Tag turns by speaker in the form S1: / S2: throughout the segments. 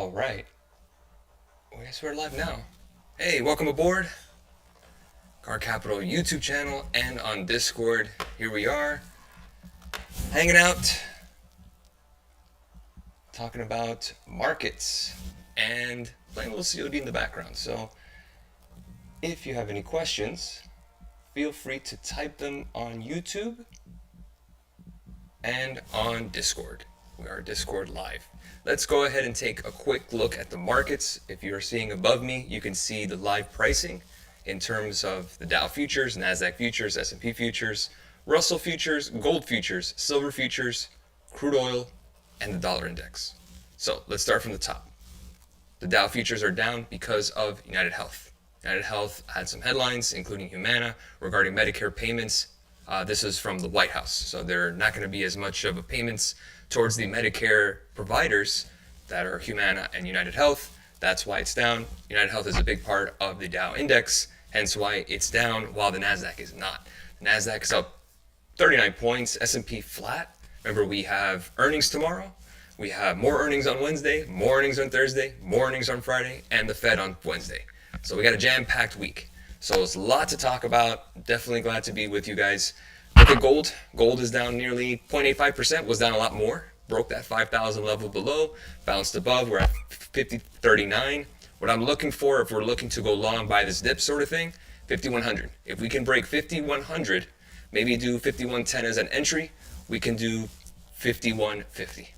S1: All right. Well, I guess we're live now. Hey, welcome aboard Car Capital YouTube channel and on Discord. Here we are, hanging out, talking about markets and playing a little COD in the background. So, if you have any questions, feel free to type them on YouTube and on Discord. We are Discord live. Let's go ahead and take a quick look at the markets. If you're seeing above me, you can see the live pricing in terms of the Dow futures, NASDAQ futures, S&P futures, Russell futures, gold futures, silver futures, crude oil, and the dollar index. So let's start from the top. The Dow futures are down because of United Health. United Health had some headlines, including Humana, regarding Medicare payments. This is from the White House, so there are not going to be as much of a payments towards the Medicare providers that are Humana and United Health. That's why it's down. United Health is a big part of the Dow index, hence why it's down while the NASDAQ is not. The NASDAQ is up 39 points, S&P flat. Remember, we have earnings tomorrow. We have more earnings on Wednesday, more earnings on Thursday, more earnings on Friday, and the Fed on Wednesday. So we got a jam-packed week. So it's a lot to talk about. Definitely glad to be with you guys. Look at gold. Gold is down nearly 0.85%, was down a lot more. Broke that 5,000 level below, bounced above. We're at 50.39. What I'm looking for, if we're looking to go long by this dip sort of thing, 5,100. If we can break 5,100, maybe do 5,110 as an entry, we can do 5,150.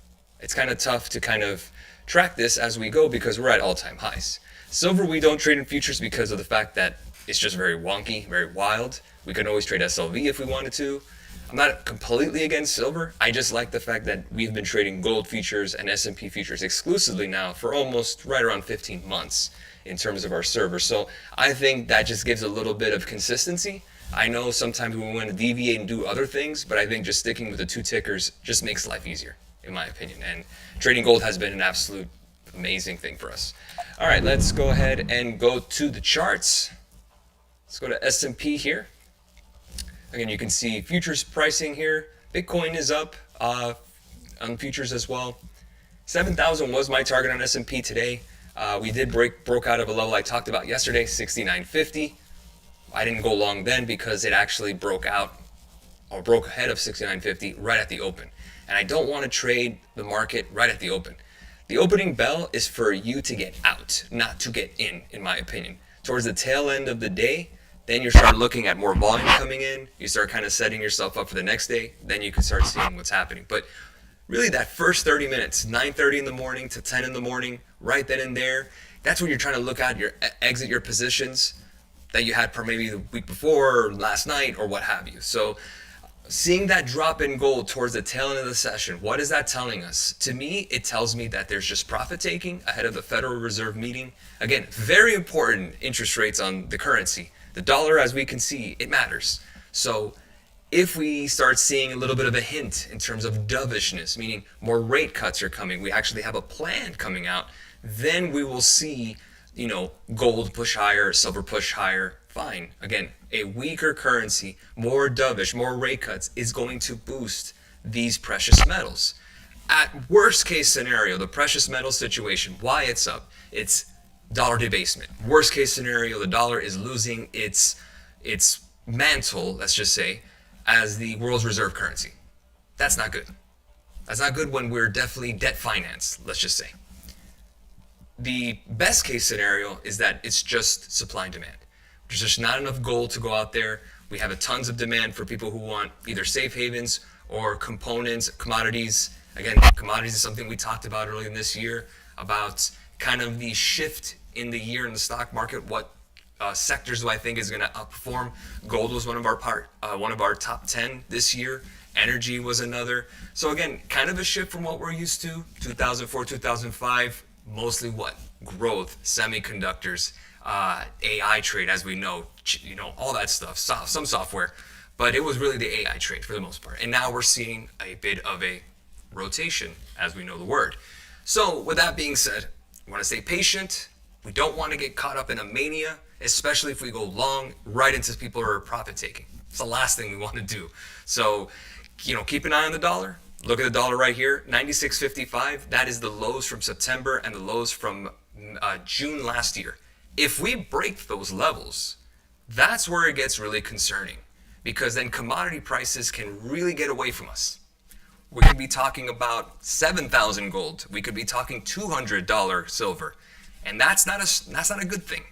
S1: It's kind of tough to kind of track this as we go because we're at all-time highs. Silver, we don't trade in futures because of the fact that it's just very wonky, very wild. We can always trade SLV if we wanted to. I'm not completely against silver. I just like the fact that we've been trading gold futures and S&P futures exclusively now for almost right around 15 months in terms of our server. So I think that just gives a little bit of consistency. I know sometimes we want to deviate and do other things, but I think just sticking with the two tickers just makes life easier, in my opinion. And trading gold has been an absolute amazing thing for us. All right, let's go ahead and go to the charts. Let's go to S&P here. Again, you can see futures pricing here. Bitcoin is up on futures as well. 7,000 was my target on S&P today. We did broke out of a level I talked about yesterday, 69.50. I didn't go long then because it actually broke out or broke ahead of 69.50 right at the open. And I don't want to trade the market right at the open. The opening bell is for you to get out, not to get in my opinion. Towards the tail end of the day, then you start looking at more volume coming in. You start kind of setting yourself up for the next day. Then you can start seeing what's happening. But really that first 30 minutes, 9:30 in the morning to 10 in the morning, right then and there, that's when you're trying to look at your exit your positions that you had for maybe the week before or last night or what have you. So seeing that drop in gold towards the tail end of the session, what is that telling us? To me, it tells me that there's just profit taking ahead of the Federal Reserve meeting. Again, very important interest rates on the currency. The dollar, as we can see, it matters. So if we start seeing a little bit of a hint in terms of dovishness, meaning more rate cuts are coming, we actually have a plan coming out, then we will see, gold push higher, silver push higher. Fine. Again, a weaker currency, more dovish, more rate cuts is going to boost these precious metals. At worst case scenario, the precious metal situation, why it's up, it's dollar debasement. Worst case scenario, the dollar is losing its mantle, let's just say, as the world's reserve currency. That's not good. That's not good when we're definitely debt financed, let's just say. The best case scenario is that it's just supply and demand. There's just not enough gold to go out there. We have a tons of demand for people who want either safe havens or components, commodities. Again, commodities is something we talked about earlier in this year about kind of the shift in the year in the stock market. What sectors do I think is going to outperform? Gold was one of our top 10 this year. Energy was another. So again, kind of a shift from what we're used to. 2004, 2005, mostly what? Growth, semiconductors, AI trade, as we know, all that stuff, some software. But it was really the AI trade for the most part. And now we're seeing a bit of a rotation, as we know the word. So with that being said, we want to stay patient. We don't want to get caught up in a mania, especially if we go long right into people who are profit taking. It's the last thing we want to do. So, keep an eye on the dollar. Look at the dollar right here, 96.55. That is the lows from September and the lows from June last year. If we break those levels, that's where it gets really concerning, because then commodity prices can really get away from us. We could be talking about 7,000 gold. We could be talking $200 silver. And that's not a good thing.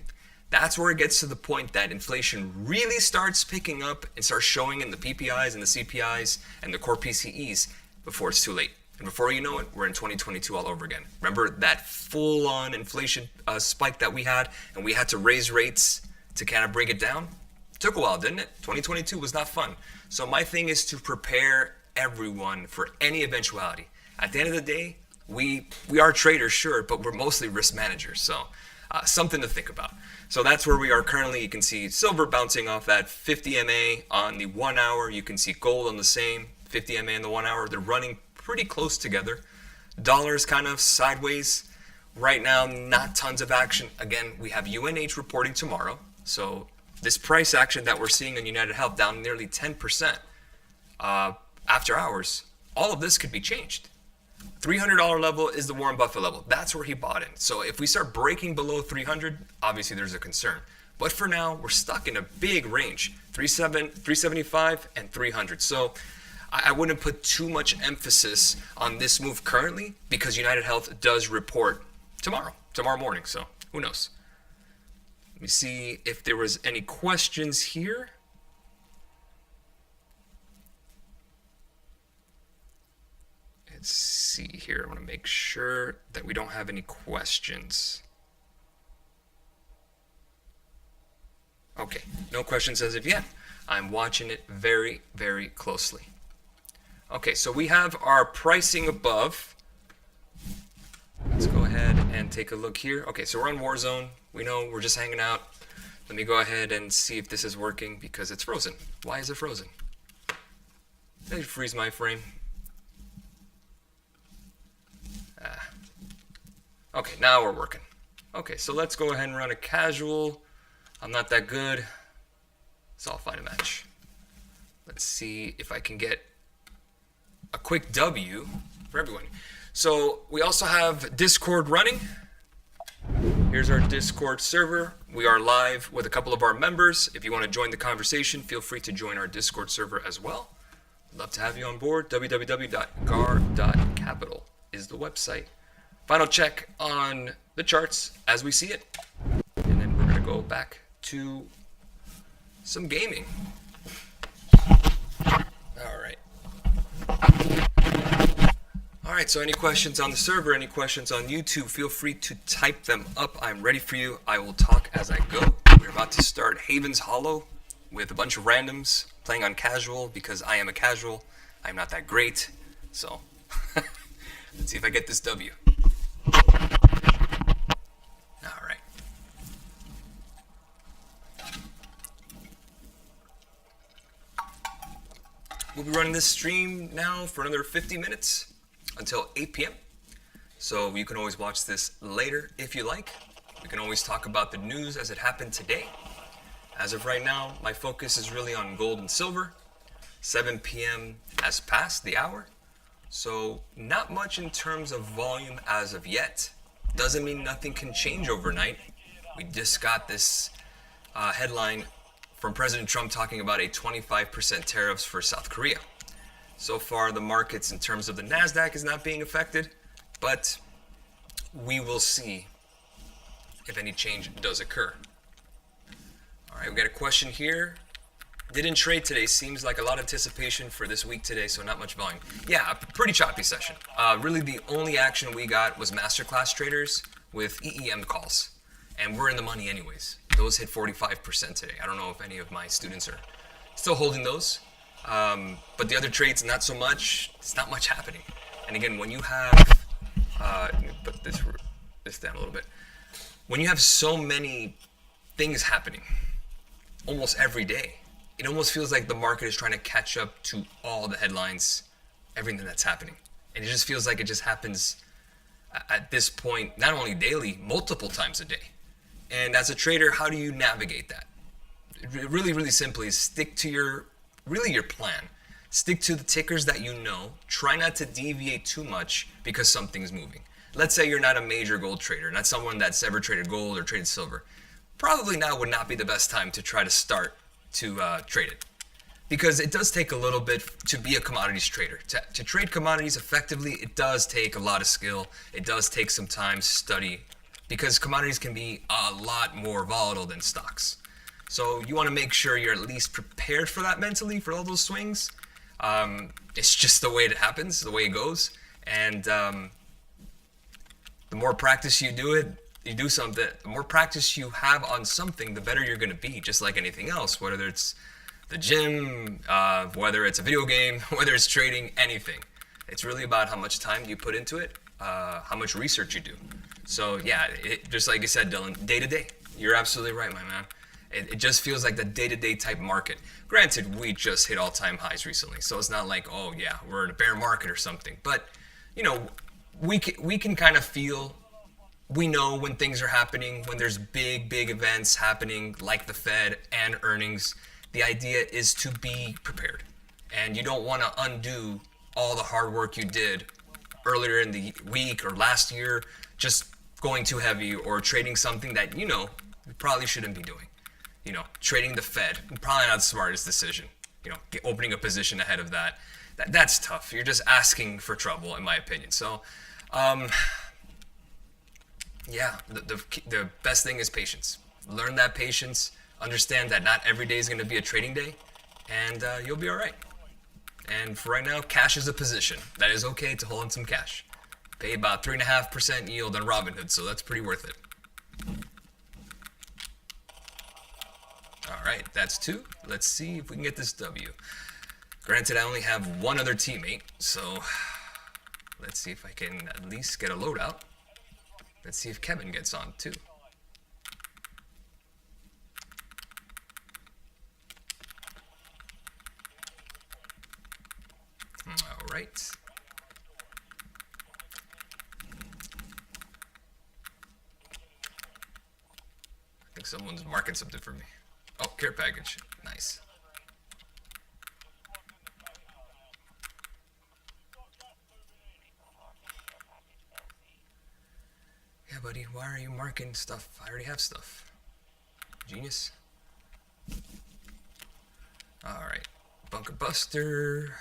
S1: That's where it gets to the point that inflation really starts picking up and starts showing in the PPIs and the CPIs and the core PCEs before it's too late. And before you know it, we're in 2022 all over again. Remember that full-on inflation spike that we had, and we had to raise rates to kind of bring it down? It took a while, didn't it? 2022 was not fun. So my thing is to prepare everyone for any eventuality. At the end of the day, we are traders, sure, but we're mostly risk managers. So something to think about. So that's where we are currently. You can see silver bouncing off that 50 MA on the 1 hour. You can see gold on the same 50 MA in the 1 hour. They're running pretty close together. Dollars kind of sideways. Right now, not tons of action. Again, we have UNH reporting tomorrow. So this price action that we're seeing in United Health down nearly 10% after hours, all of this could be changed. $300 level is the Warren Buffett level. That's where he bought in. So if we start breaking below 300, obviously there's a concern. But for now, we're stuck in a big range, 375 and 300. So I wouldn't put too much emphasis on this move currently, because United Health does report tomorrow morning. So who knows? Let me see if there was any questions here. Let's see here. I want to make sure that we don't have any questions. Okay, no questions as of yet. I'm watching it very, very closely. Okay, so we have our pricing above. Let's go ahead and take a look here. Okay, so we're on Warzone. We know we're just hanging out. Let me go ahead and see if this is working, because it's frozen. Why is it frozen? Did I freeze my frame? Okay, now we're working. Okay, so let's go ahead and run a casual. I'm not that good, so I'll find a match. Let's see if I can get a quick W for everyone. So we also have Discord running. Here's our Discord server. We are live with a couple of our members. If you want to join the conversation, feel free to join our Discord server as well. I'd love to have you on board. www.gar.capital is the website. Final check on the charts as we see it. And then we're going to go back to some gaming. All right. All right, so any questions on the server, any questions on YouTube, feel free to type them up. I'm ready for you. I will talk as I go. We're about to start Haven's Hollow with a bunch of randoms playing on casual, because I am a casual. I'm not that great. So let's see if I get this W. All right. We'll be running this stream now for another 50 minutes until 8 p.m. So you can always watch this later if you like. We can always talk about the news as it happened today. As of right now, my focus is really on gold and silver. 7 p.m. has passed the hour. So not much in terms of volume as of yet. Doesn't mean nothing can change overnight. We just got this headline from President Trump talking about a 25% tariffs for South Korea. So far, the markets in terms of the NASDAQ is not being affected, but we will see if any change does occur. All right, we got a question here. Didn't trade today. Seems like a lot of anticipation for this week today, so not much volume. Yeah, a pretty choppy session. Really, the only action we got was masterclass traders with EEM calls, and we're in the money anyways. Those hit 45% today. I don't know if any of my students are still holding those, but the other trades, not so much. It's not much happening. And again, when you have, let me put this down a little bit. When you have so many things happening almost every day, it almost feels like the market is trying to catch up to all the headlines, everything that's happening. And it just feels like it just happens at this point, not only daily, multiple times a day. And as a trader, how do you navigate that? Really, really simply, stick to your plan. Stick to the tickers that you know. Try not to deviate too much because something's moving. Let's say you're not a major gold trader, not someone that's ever traded gold or traded silver. Probably now would not be the best time to try to start to trade it, because it does take a little bit to be a commodities trader. To trade commodities effectively, it does take a lot of skill. It does take some time, study, because commodities can be a lot more volatile than stocks. So you want to make sure you're at least prepared for that mentally, for all those swings. It's just the way it happens, the way it goes. And the more practice you do it, you do something, the more practice you have on something, the better you're going to be, just like anything else, whether it's the gym, whether it's a video game, whether it's trading, anything. It's really about how much time you put into it, how much research you do. So yeah, just like you said, Dylan, day to day. You're absolutely right, my man. It just feels like the day-to-day type market. Granted, we just hit all-time highs recently, so it's not like, oh yeah, we're in a bear market or something. But you know, we can kind of feel. We know when things are happening, when there's big events happening like the Fed and earnings. The idea is to be prepared. And you don't want to undo all the hard work you did earlier in the week or last year, just going too heavy or trading something that you probably shouldn't be doing. Trading the Fed, probably not the smartest decision. Opening a position ahead of that's tough. You're just asking for trouble, in my opinion. So, yeah, the best thing is patience. Learn that patience. Understand that not every day is going to be a trading day, and you'll be all right. And for right now, cash is a position. That is okay to hold on some cash. Pay about 3.5% yield on Robinhood, so that's pretty worth it. All right, that's 2. Let's see if we can get this W. Granted, I only have one other teammate, so let's see if I can at least get a loadout. Let's see if Kevin gets on too. All right. I think someone's marking something for me. Oh, care package. Nice. Yeah, buddy, why are you marking stuff? I already have stuff. Genius. Alright. Bunker Buster.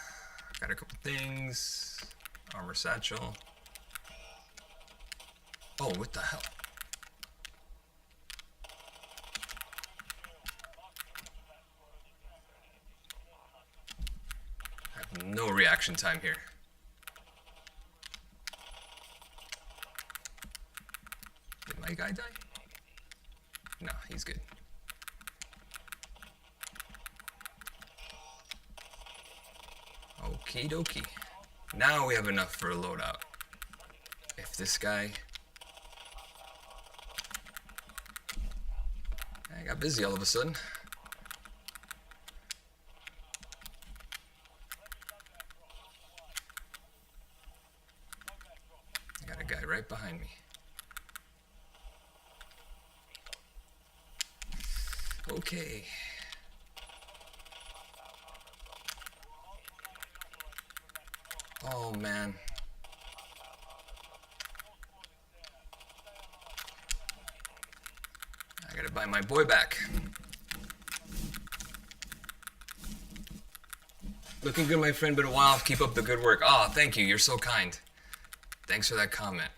S1: Got a couple things. Armor Satchel. Oh, what the hell? I have no reaction time here. Did my guy die? No, he's good. Okie dokie. Now we have enough for a loadout. If this guy... I got busy all of a sudden. I got a guy right behind me. Okay. Oh man. I gotta buy my boy back. Looking good, my friend. Been a while. Keep up the good work. Oh, thank you. You're so kind. Thanks for that comment.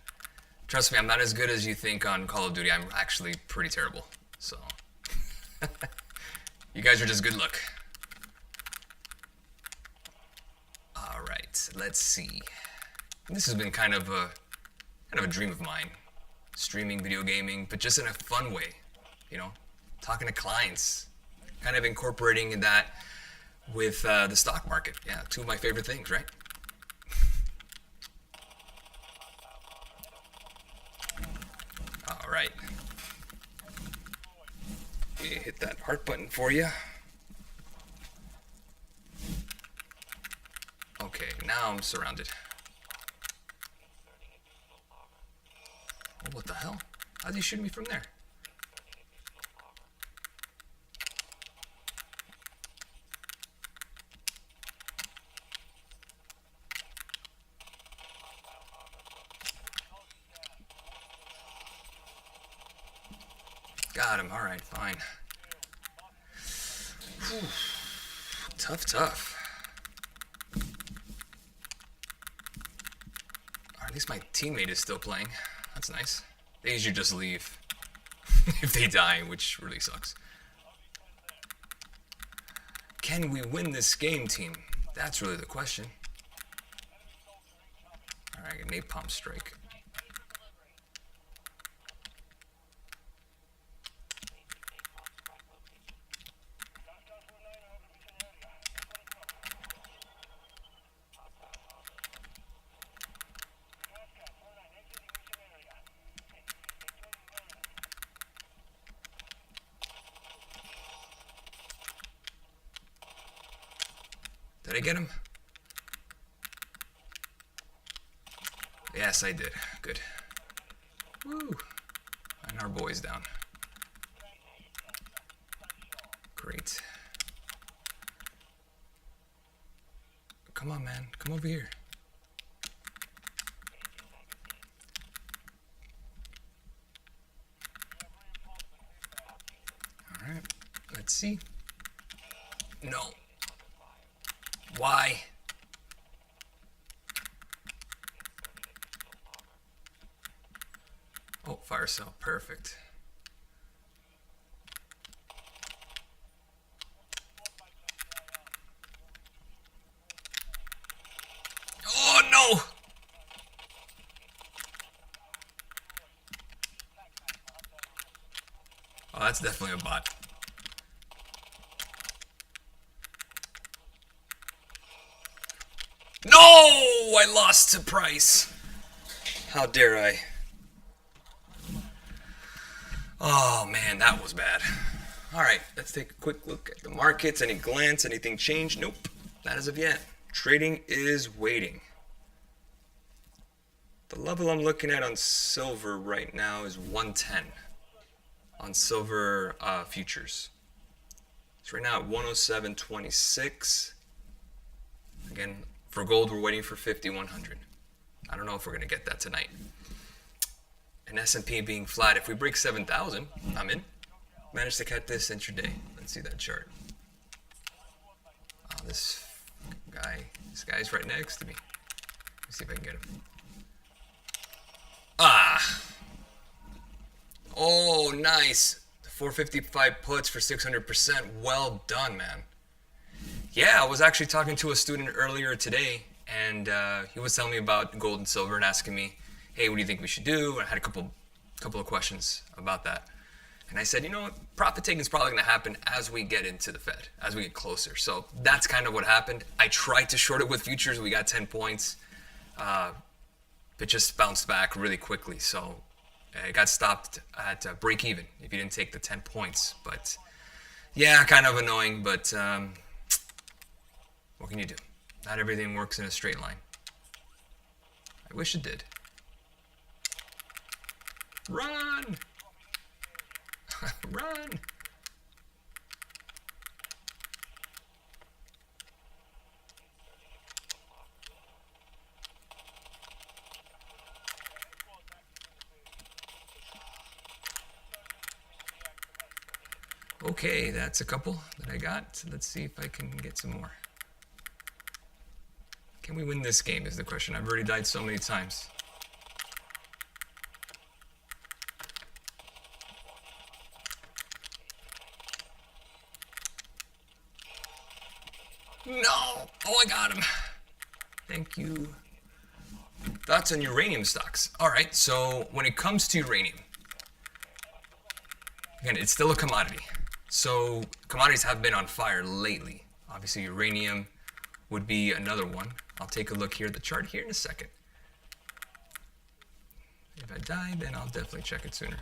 S1: Trust me, I'm not as good as you think on Call of Duty. I'm actually pretty terrible. So, you guys are just good luck. All right, let's see. This has been kind of a dream of mine, streaming video gaming, but just in a fun way. Talking to clients, kind of incorporating that with the stock market. Yeah, 2 of my favorite things, right? All right. Hit that heart button for you. Okay, now I'm surrounded. Oh, what the hell? How'd he shoot me from there? Got him. All right, fine. Whew. Tough, tough. Or at least my teammate is still playing. That's nice. They usually just leave if they die, which really sucks. Can we win this game, team? That's really the question. Alright, a napalm strike. Did I get him? Yes, I did. Good. Woo. And our boy's down. Great. Come on, man. Come over here. All right. Let's see. No. Why? Oh, fire cell. Perfect. Oh, no! Oh, that's definitely a bot. No! I lost to Price. How dare I? Oh, man, that was bad. All right, let's take a quick look at the markets. Any glance? Anything change? Nope, not as of yet. Trading is waiting. The level I'm looking at on silver right now is 110 on silver futures. So right now at 107.26. Again, for gold, we're waiting for 5,100. I don't know if we're going to get that tonight. And S&P being flat, if we break 7,000, I'm in. Managed to catch this intraday. Let's see that chart. Oh, this guy's right next to me. Let's see if I can get him. Ah! Oh, nice. 455 puts for 600%. Well done, man. Yeah, I was actually talking to a student earlier today, and he was telling me about gold and silver and asking me, hey, what do you think we should do? And I had a couple of questions about that. And I said, you know what, profit taking is probably going to happen as we get into the Fed, as we get closer. So that's kind of what happened. I tried to short it with futures. We got 10 points. It just bounced back really quickly. So it got stopped at break even if you didn't take the 10 points. But yeah, kind of annoying, but what can you do? Not everything works in a straight line. I wish it did. Run! Run! Okay, that's a couple that I got. Let's see if I can get some more. Can we win this game is the question. I've already died so many times. No! Oh, I got him. Thank you. Thoughts on uranium stocks. All right, so when it comes to uranium, again, it's still a commodity. So commodities have been on fire lately. Obviously, uranium would be another one. I'll take a look here at the chart here in a second. If I die, then I'll definitely check it sooner.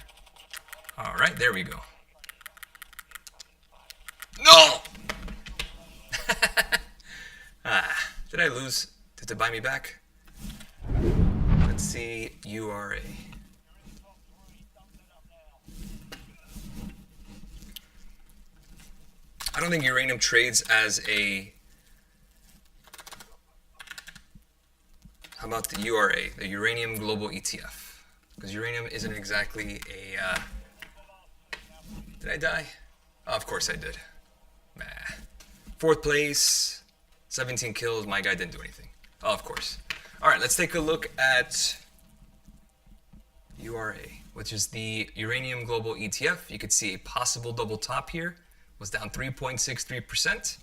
S1: All right, there we go. No! Did I lose? Did it buy me back? Let's see, URA. I don't think uranium trades as a... How about the URA, the Uranium Global ETF? Because uranium isn't exactly a Did I die? Oh, of course I did. Nah. Fourth place, 17 kills. My guy didn't do anything. Oh, of course. All right, let's take a look at URA, which is the Uranium Global ETF. You could see a possible double top here. Was down 3.63%.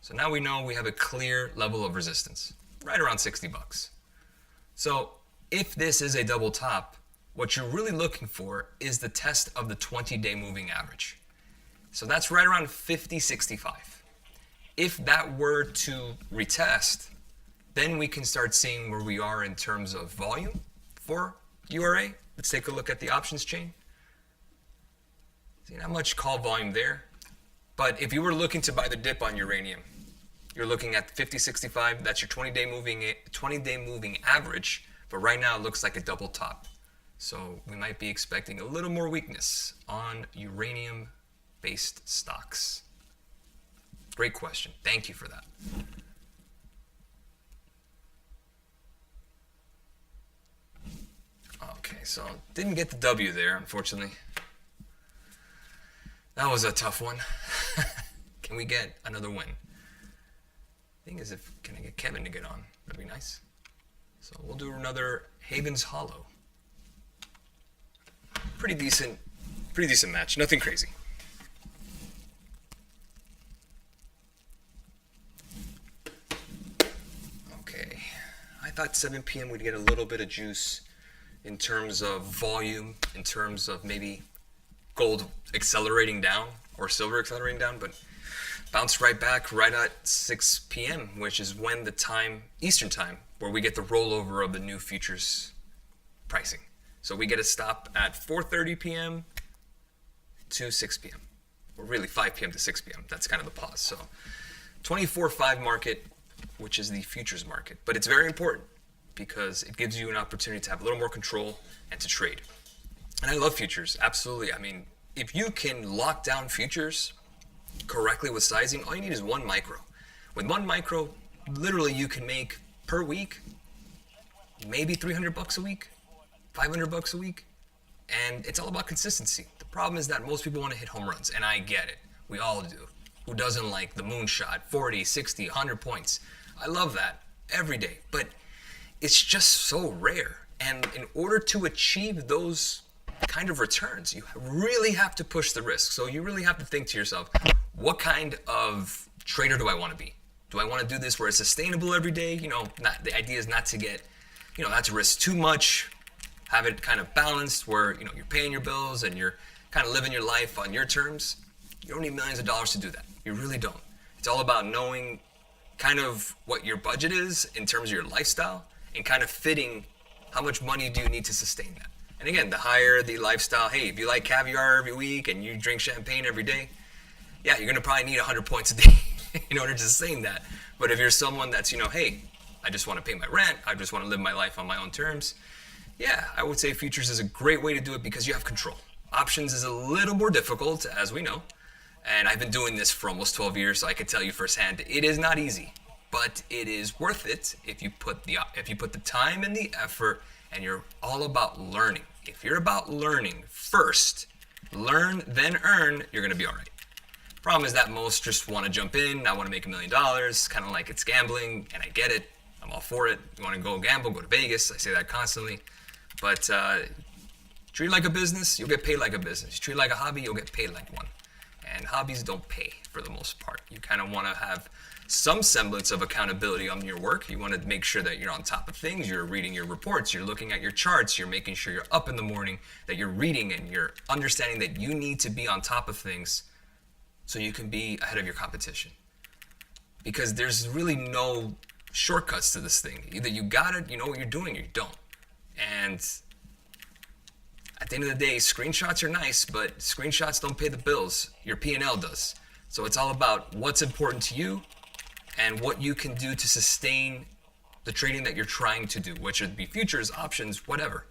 S1: So now we know we have a clear level of resistance, right around 60 bucks. So if this is a double top, what you're really looking for is the test of the 20-day moving average. So that's right around 50.65. If that were to retest, then we can start seeing where we are in terms of volume for URA. Let's take a look at the options chain. See, not much call volume there. But if you were looking to buy the dip on uranium, you're looking at 50.65. That's your 20-day moving average. But right now it looks like a double top. So we might be expecting a little more weakness on uranium-based stocks. Great question. Thank you for that. Okay, so didn't get the W there, unfortunately. That was a tough one. Can we get another win? Thing is, can I get Kevin to get on? That'd be nice. So we'll do another Havens Hollow. Pretty decent match. Nothing crazy. Okay. I thought 7 p.m. we'd get a little bit of juice in terms of volume, in terms of maybe gold accelerating down or silver accelerating down, but bounced right back right at 6 p.m., which is when the time, Eastern time, where we get the rollover of the new futures pricing. So we get a stop at 4:30 p.m. to 6 p.m. Or really 5 p.m. to 6 p.m. That's kind of the pause. So 24/5 market, which is the futures market. But it's very important because it gives you an opportunity to have a little more control and to trade. And I love futures, absolutely. I mean, if you can lock down futures correctly with sizing, all you need is 1 micro. With 1 micro, literally you can make per week maybe 300 bucks a week, 500 bucks a week, and it's all about consistency. The problem is that most people want to hit home runs, and I get it. We all do. Who doesn't like the moonshot, 40, 60, 100 points? I love that every day, but it's just so rare. And in order to achieve those kind of returns, you really have to push the risk. So you really have to think to yourself, what kind of trader do I want to be? Do I want to do this where it's sustainable every day? You know, the idea is not to get, not to risk too much, have it kind of balanced where, you're paying your bills and you're kind of living your life on your terms. You don't need millions of dollars to do that. You really don't. It's all about knowing kind of what your budget is in terms of your lifestyle and kind of fitting how much money do you need to sustain that. And again, the higher the lifestyle, hey, if you like caviar every week and you drink champagne every day, yeah, you're going to probably need 100 points a day in order to sustain that. But if you're someone that's, hey, I just want to pay my rent, I just want to live my life on my own terms, yeah, I would say futures is a great way to do it because you have control. Options is a little more difficult, as we know. And I've been doing this for almost 12 years, so I can tell you firsthand, it is not easy, but it is worth it if you put the time and the effort, and you're all about learning. If you're about learning first, learn then earn, you're gonna be all right. Problem is that most just want to jump in. I want to make $1 million, kind of like it's gambling, and I get it. I'm all for it. You want to go gamble, go to Vegas. I say that constantly, but treat it like a business, you'll get paid like a business. Treat it like a hobby, you'll get paid like one. And hobbies don't pay for the most part. You kind of want to have some semblance of accountability on your work. You want to make sure that you're on top of things. You're reading your reports. You're looking at your charts. You're making sure you're up in the morning, that you're reading and you're understanding that you need to be on top of things so you can be ahead of your competition. Because there's really no shortcuts to this thing. Either you got it, you know what you're doing, or you don't. And at the end of the day, screenshots are nice, but screenshots don't pay the bills. Your P&L does. So it's all about what's important to you and what you can do to sustain the trading that you're trying to do, which would be futures, options, whatever.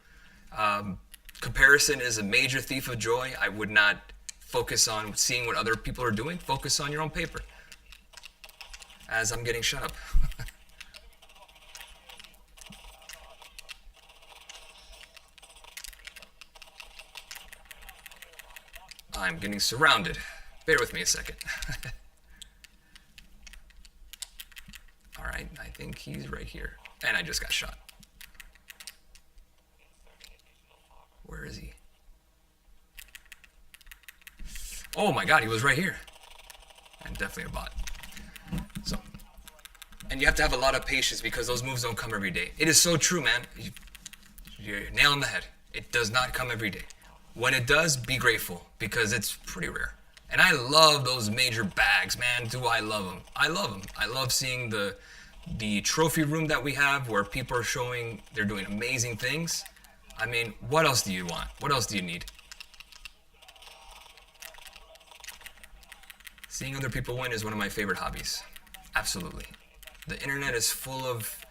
S1: Comparison is a major thief of joy. I would not focus on seeing what other people are doing. Focus on your own paper. As I'm getting shut up. time getting surrounded. Bear with me a second. Alright, I think he's right here. And I just got shot. Where is he? Oh my god, he was right here. And definitely a bot. So, and you have to have a lot of patience because those moves don't come every day. It is so true, man. You're nailing the head. It does not come every day. When it does, be grateful because it's pretty rare. And I love those major bags, man. Do I love them? I love them. I love seeing the trophy room that we have where people are showing they're doing amazing things. I mean, what else do you want? What else do you need? Seeing other people win is one of my favorite hobbies. Absolutely. The internet is full of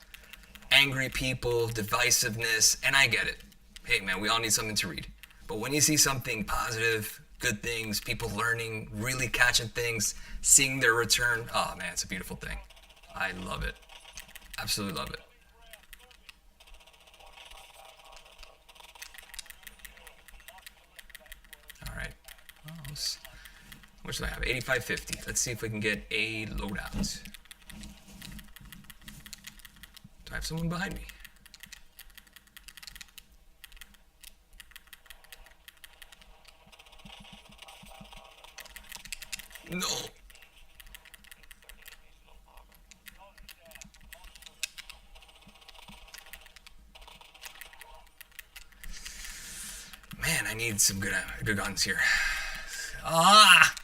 S1: angry people, divisiveness, and I get it. Hey man, we all need something to read. But when you see something positive, good things, people learning, really catching things, seeing their return, oh man, it's a beautiful thing. I love it. Absolutely love it. All right. Oh, what should I have? 8550. Let's see if we can get a loadout. Do I have someone behind me? No. Man, I need some good guns here. Ah!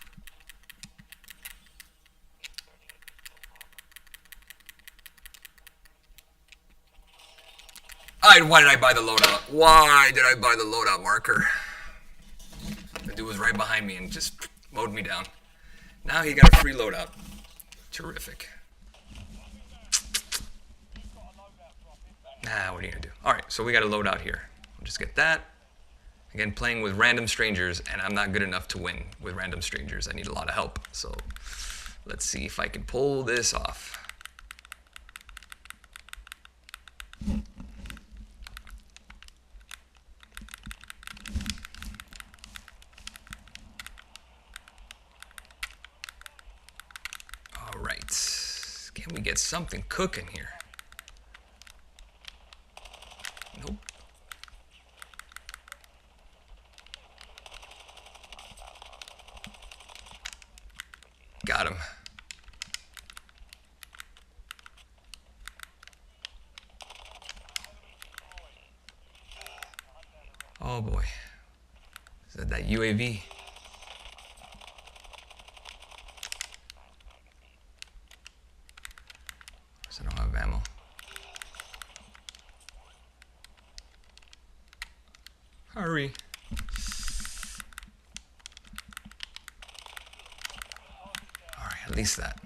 S1: Why did I buy the loadout? Why did I buy the loadout marker? The dude was right behind me and just mowed me down. Now he got a free loadout. Terrific. Nah, what are you gonna do? Alright, so we got a loadout here. We'll just get that. Again, playing with random strangers, and I'm not good enough to win with random strangers. I need a lot of help. So let's see if I can pull this off. Alright. Can we get something cooking here? Nope. Got him. Oh boy. Is that UAV? So I don't have ammo. Hurry. At least that.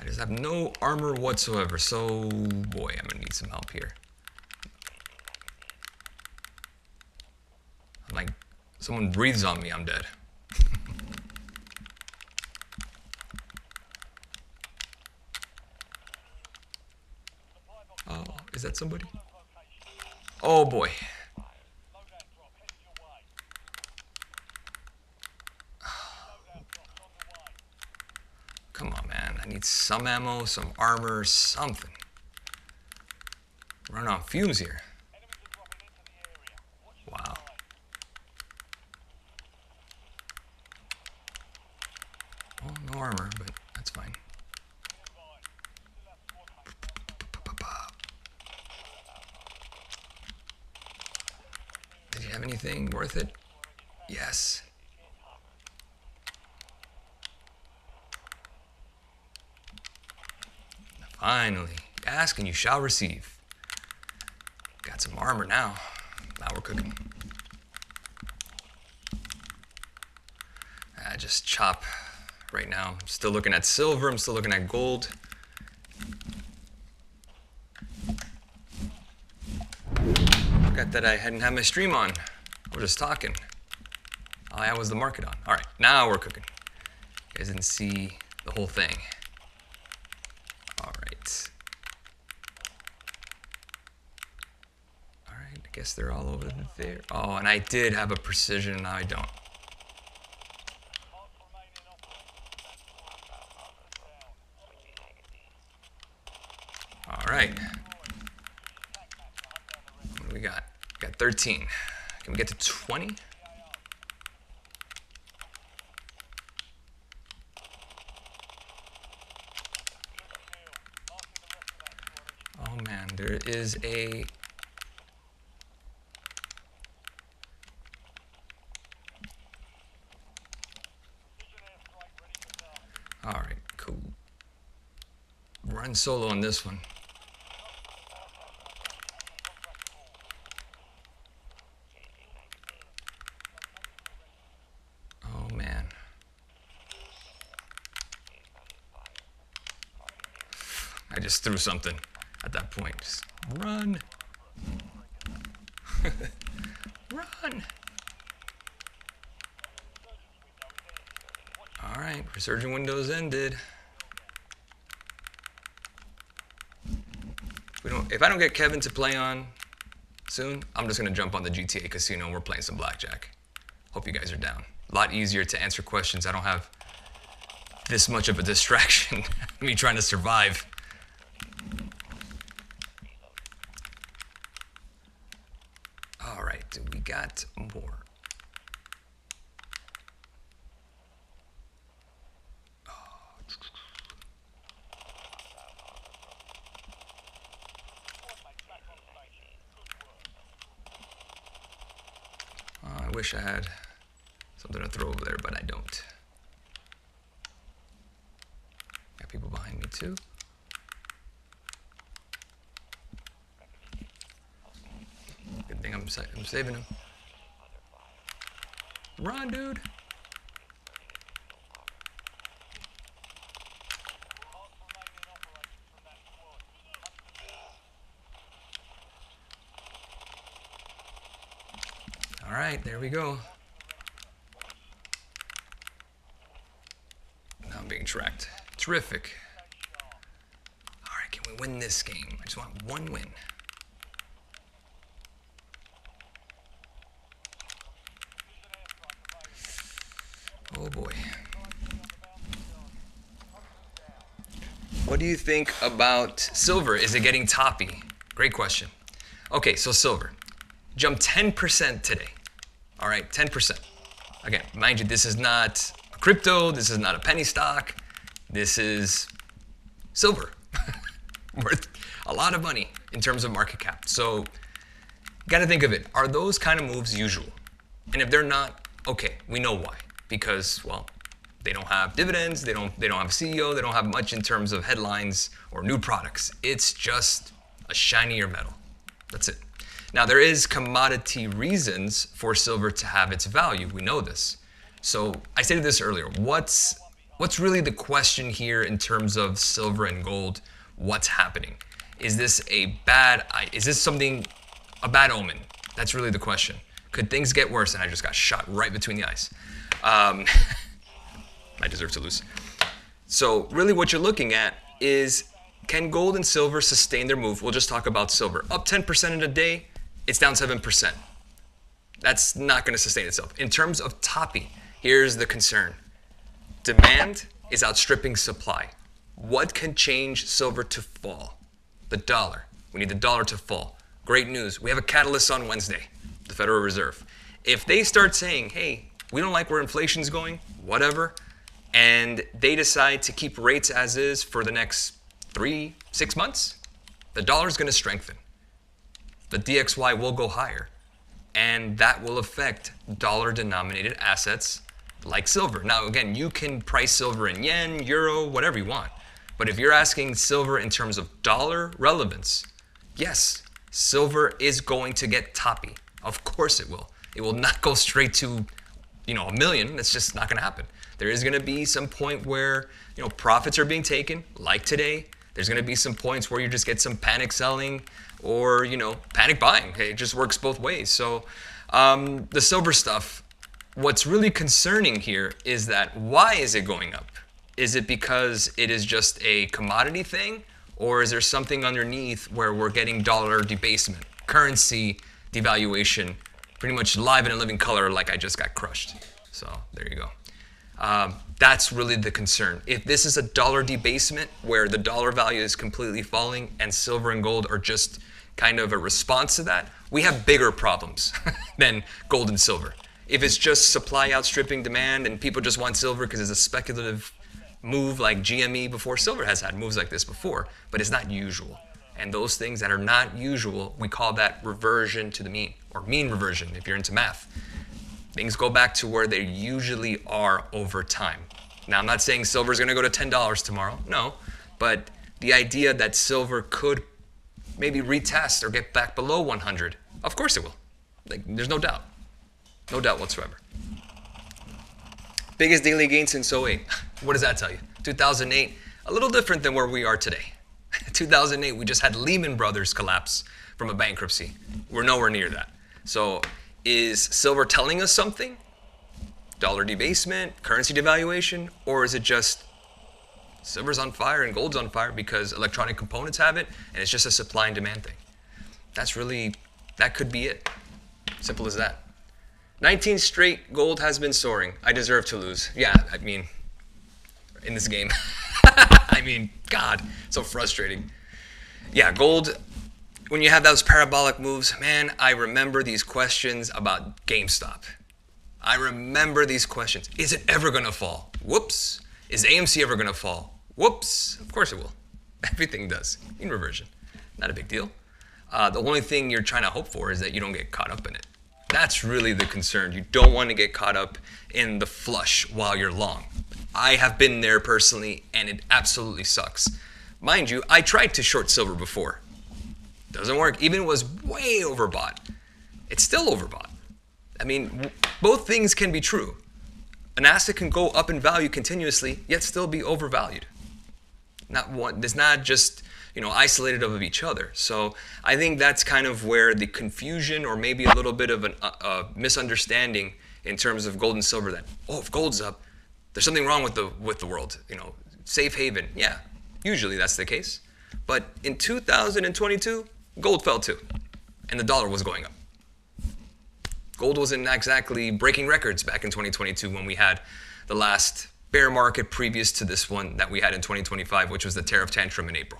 S1: I just have no armor whatsoever, so boy, I'm gonna need some help here. I'm like, someone breathes on me, I'm dead. Oh, is that somebody? Oh boy. Come on, man. I need some ammo, some armor, something. Run on fumes here. Wow. Well, no armor, but that's fine. Did you have anything worth it? Yes. Finally, ask and you shall receive. Got some armor now. Now we're cooking. Just chop right now. I'm still looking at silver. I'm still looking at gold. Forgot that I hadn't had my stream on. I was just talking. All I had was the market on. All right, now we're cooking. You guys didn't see the whole thing. I guess they're all over there. Oh, and I did have a precision, now I don't. we got? We got 13. Can we get to 20? Oh man, there is a... All right, cool. Run solo on this one. Oh man. I just threw something at that point. Just run. Run. All right, resurgent windows ended. If I don't get Kevin to play on soon, I'm just gonna jump on the GTA casino and we're playing some blackjack. Hope you guys are down. A lot easier to answer questions. I don't have this much of a distraction. Me trying to survive. All right, we got more. I wish I had something to throw over there, but I don't. Got people behind me too. Good thing I'm saving him. Run, dude. All right, there we go. Now I'm being tracked. Terrific. All right, can we win this game? I just want one win. Oh boy. What do you think about silver? Is it getting toppy? Great question. Okay, so silver jumped 10% today. All right, 10%. Again, mind you, this is not a crypto. This is not a penny stock. This is silver. Worth a lot of money in terms of market cap. So, got to think of it. Are those kind of moves usual? And if they're not, okay, we know why. Because, well, they don't have dividends. They don't have a CEO. They don't have much in terms of headlines or new products. It's just a shinier metal. That's it. Now, there is commodity reasons for silver to have its value. We know this. So I stated this earlier. What's really the question here in terms of silver and gold? What's happening? Is this a bad omen? That's really the question. Could things get worse? And I just got shot right between the eyes. I deserve to lose. So really what you're looking at is, can gold and silver sustain their move? We'll just talk about silver. Up 10% in a day. It's down 7%. That's not going to sustain itself. In terms of toppy, here's the concern. Demand is outstripping supply. What can change silver to fall? The dollar. We need the dollar to fall. Great news. We have a catalyst on Wednesday, the Federal Reserve. If they start saying, hey, we don't like where inflation's going, whatever, and they decide to keep rates as is for the next 3-6 months, the dollar's going to strengthen. The DXY will go higher, and that will affect dollar-denominated assets like silver. Now, again, you can price silver in yen, euro, whatever you want, but if you're asking silver in terms of dollar relevance, yes, silver is going to get toppy. Of course it will. It will not go straight to, a million. That's just not going to happen. There is going to be some point where, profits are being taken, like today. There's going to be some points where you just get some panic selling or, panic buying. It just works both ways. So the silver stuff, what's really concerning here is that why is it going up? Is it because it is just a commodity thing? Or is there something underneath where we're getting dollar debasement, currency devaluation, pretty much live and in living color like I just got crushed? So there you go. That's really the concern. If this is a dollar debasement where the dollar value is completely falling and silver and gold are just kind of a response to that, we have bigger problems than gold and silver. If it's just supply outstripping demand and people just want silver because it's a speculative move like GME before, silver has had moves like this before, but it's not usual. And those things that are not usual, we call that reversion to the mean, or mean reversion if you're into math. Things go back to where they usually are over time. Now, I'm not saying silver is going to go to $10 tomorrow, no, but the idea that silver could maybe retest or get back below 100, of course it will. Like, there's no doubt. No doubt whatsoever. Biggest daily gain since '08. What does that tell you? 2008, a little different than where we are today. 2008, we just had Lehman Brothers collapse from a bankruptcy. We're nowhere near that. So is silver telling us something? Dollar debasement, currency devaluation, or is it just silver's on fire and gold's on fire because electronic components have it and it's just a supply and demand thing? That could be it. Simple as that. 19 straight, gold has been soaring. I deserve to lose. Yeah, I mean, in this game. I mean, God, so frustrating. Yeah, gold, when you have those parabolic moves, man, I remember these questions about GameStop. I remember these questions. Is it ever going to fall? Whoops. Is AMC ever going to fall? Whoops. Of course it will. Everything does. Mean reversion. Not a big deal. The only thing you're trying to hope for is that you don't get caught up in it. That's really the concern. You don't want to get caught up in the flush while you're long. I have been there personally, and it absolutely sucks. Mind you, I tried to short silver before. Doesn't work. Even it was way overbought. It's still overbought. I mean, both things can be true. An asset can go up in value continuously, yet still be overvalued. It's not just isolated of each other. So I think that's kind of where the confusion, or maybe a little bit of a misunderstanding in terms of gold and silver, that, if gold's up, there's something wrong with the world. Safe haven. Yeah, usually that's the case. But in 2022, gold fell too, and the dollar was going up. Gold wasn't exactly breaking records back in 2022 when we had the last bear market previous to this one that we had in 2025, which was the tariff tantrum in April.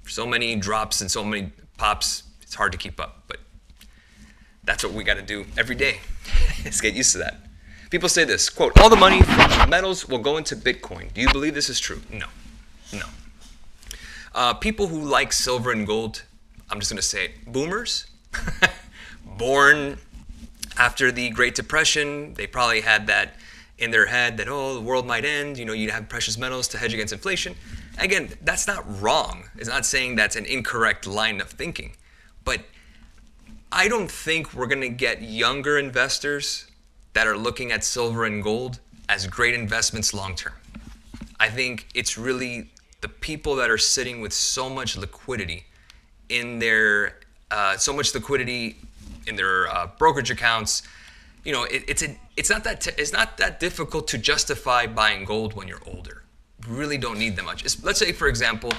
S1: So many drops and so many pops, it's hard to keep up, but that's what we got to do every day. Let's get used to that. People say this, quote, all the money from metals will go into Bitcoin. Do you believe this is true? No. People who like silver and gold, I'm just going to say it, boomers, born after the Great Depression, they probably had that in their head that, the world might end, you'd have precious metals to hedge against inflation. Again, that's not wrong. It's not saying that's an incorrect line of thinking. But I don't think we're going to get younger investors that are looking at silver and gold as great investments long term. I think it's really the people that are sitting with so much liquidity in their brokerage accounts. It's not that difficult to justify buying gold when you're older. You really don't need that much. Let's say, for example,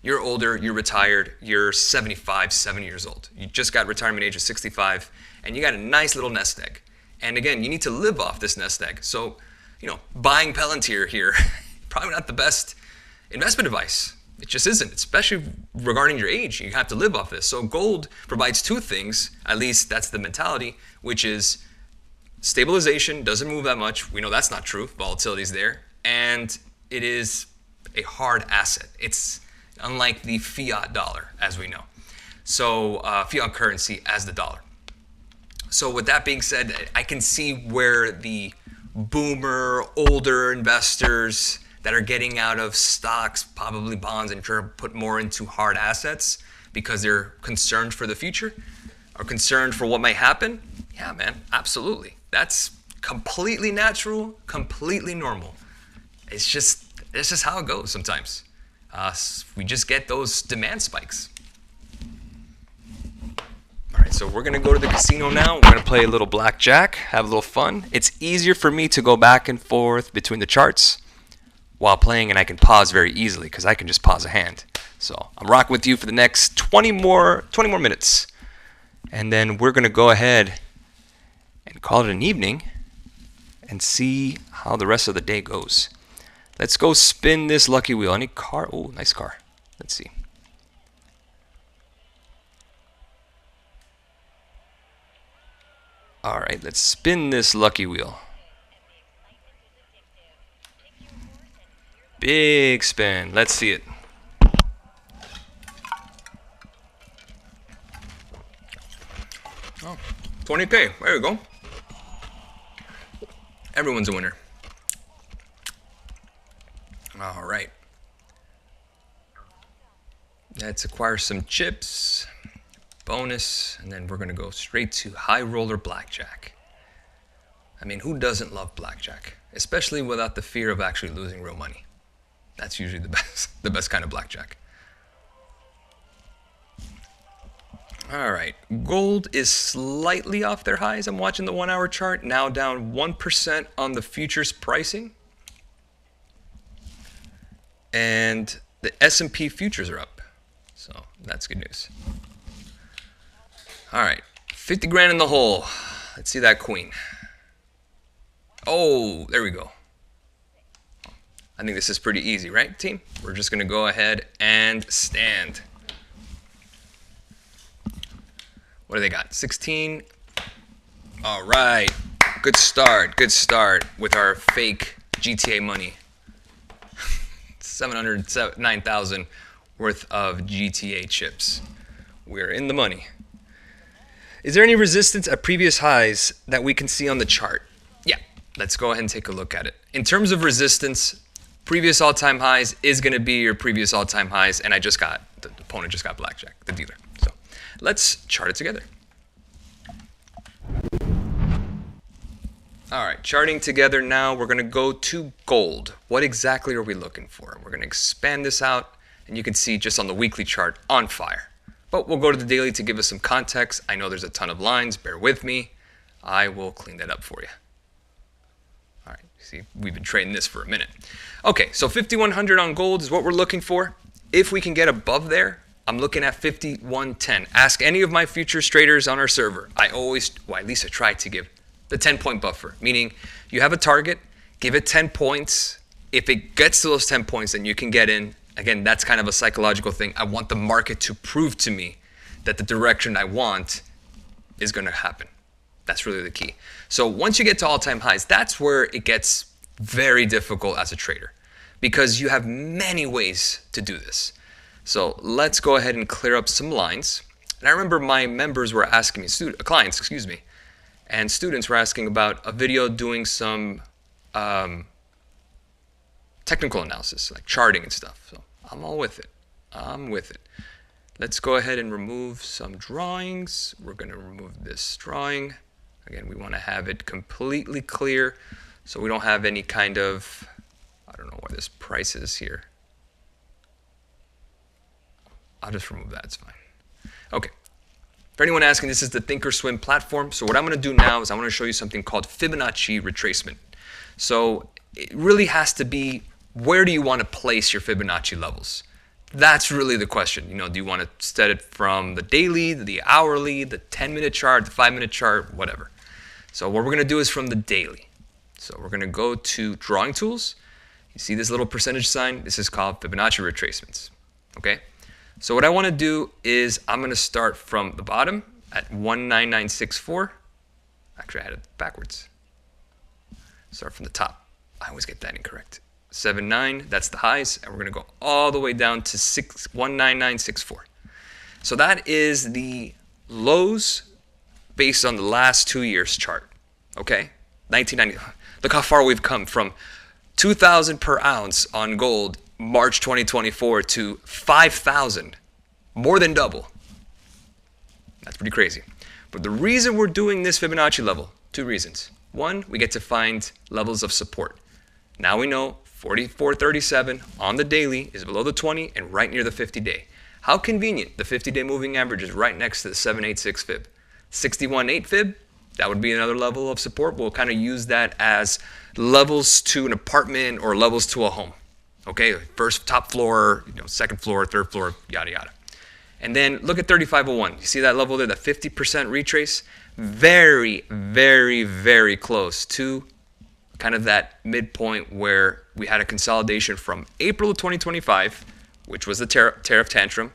S1: you're older, you're retired, you're 75, 70 years old. You just got retirement age of 65, and you got a nice little nest egg. And again, you need to live off this nest egg. So, buying Palantir here, probably not the best investment advice. It just isn't, especially regarding your age. You have to live off this. So gold provides two things, at least that's the mentality, which is stabilization, doesn't move that much. We know that's not true. Volatility is there. And it is a hard asset. It's unlike the fiat dollar, as we know. So fiat currency as the dollar. So with that being said, I can see where the boomer, older investors that are getting out of stocks, probably bonds, and trying to put more into hard assets because they're concerned for the future or concerned for what might happen. Yeah, man, absolutely. That's completely natural, completely normal. It's just how it goes sometimes. We just get those demand spikes. All right, so we're going to go to the casino now. We're going to play a little blackjack, have a little fun. It's easier for me to go back and forth between the charts while playing, and I can pause very easily because I can just pause a hand. So I'm rocking with you for the next 20 more minutes. And then we're going to go ahead and call it an evening and see how the rest of the day goes. Let's go spin this lucky wheel. Any car? Oh, nice car. Let's see. All right, let's spin this lucky wheel. Big spin. Let's see it. Oh, 20K. There we go. Everyone's a winner. All right. Let's acquire some chips, bonus, and then we're going to go straight to high roller blackjack. I mean, who doesn't love blackjack? Especially without the fear of actually losing real money. That's usually the best kind of blackjack. All right, gold is slightly off their highs. I'm watching the 1 hour chart, now down 1% on the futures pricing. And the S&P futures are up. So that's good news. All right, 50 grand in the hole. Let's see that queen. Oh, there we go. I think this is pretty easy, right, team? We're just going to go ahead and stand. What do they got? 16. All right. Good start. Good start with our fake GTA money. 709,000 worth of GTA chips. We're in the money. Is there any resistance at previous highs that we can see on the chart? Yeah. Let's go ahead and take a look at it. In terms of resistance, previous all-time highs is going to be your previous all-time highs, and the opponent just got blackjack, the dealer. So let's chart it together. All right, charting together now, we're going to go to gold. What exactly are we looking for? We're going to expand this out, and you can see just on the weekly chart, on fire. But we'll go to the daily to give us some context. I know there's a ton of lines. Bear with me. I will clean that up for you. All right, see, we've been trading this for a minute. Okay, so 5,100 on gold is what we're looking for. If we can get above there, I'm looking at 5,110. Ask any of my futures traders on our server. At least I try to give the 10-point buffer, meaning you have a target, give it 10 points. If it gets to those 10 points, then you can get in. Again, that's kind of a psychological thing. I want the market to prove to me that the direction I want is going to happen. That's really the key. So once you get to all-time highs, that's where it gets very difficult as a trader because you have many ways to do this. So let's go ahead and clear up some lines. And I remember my members were asking me, clients, and students were asking about a video doing some technical analysis, like charting and stuff. So I'm all with it. I'm with it. Let's go ahead and remove some drawings. We're going to remove this drawing. Again, we want to have it completely clear so we don't have any kind of, I don't know where this price is here. I'll just remove that, it's fine. Okay. For anyone asking, this is the Thinkorswim platform. So what I'm going to do now is I want to show you something called Fibonacci retracement. So it really has to be, where do you want to place your Fibonacci levels? That's really the question. Do you want to set it from the daily, the hourly, the 10-minute chart, the 5-minute chart, whatever. So what we're going to do is from the daily. So we're going to go to drawing tools. You see this little percentage sign? This is called Fibonacci retracements. Okay? So what I want to do is I'm going to start from the bottom at 19964. Actually, I had it backwards. Start from the top. I always get that incorrect. 79, that's the highs, and we're going to go all the way down to 19964. So that is the lows based on the last 2 years chart. Okay? 1990. Look how far we've come from 2,000 per ounce on gold March 2024 to 5,000, more than double. That's pretty crazy. But the reason we're doing this Fibonacci level, 2 reasons. One, we get to find levels of support. Now we know 44.37 on the daily is below the 20 and right near the 50-day. How convenient. The 50-day moving average is right next to the 786 fib. 61.8 fib, that would be another level of support. We'll kind of use that as levels to an apartment or levels to a home. Okay, first top floor, second floor, third floor, yada yada. And then look at 3501. You see that level there, the 50% retrace? Very, very, very close to kind of that midpoint where we had a consolidation from April of 2025, which was the tariff tantrum,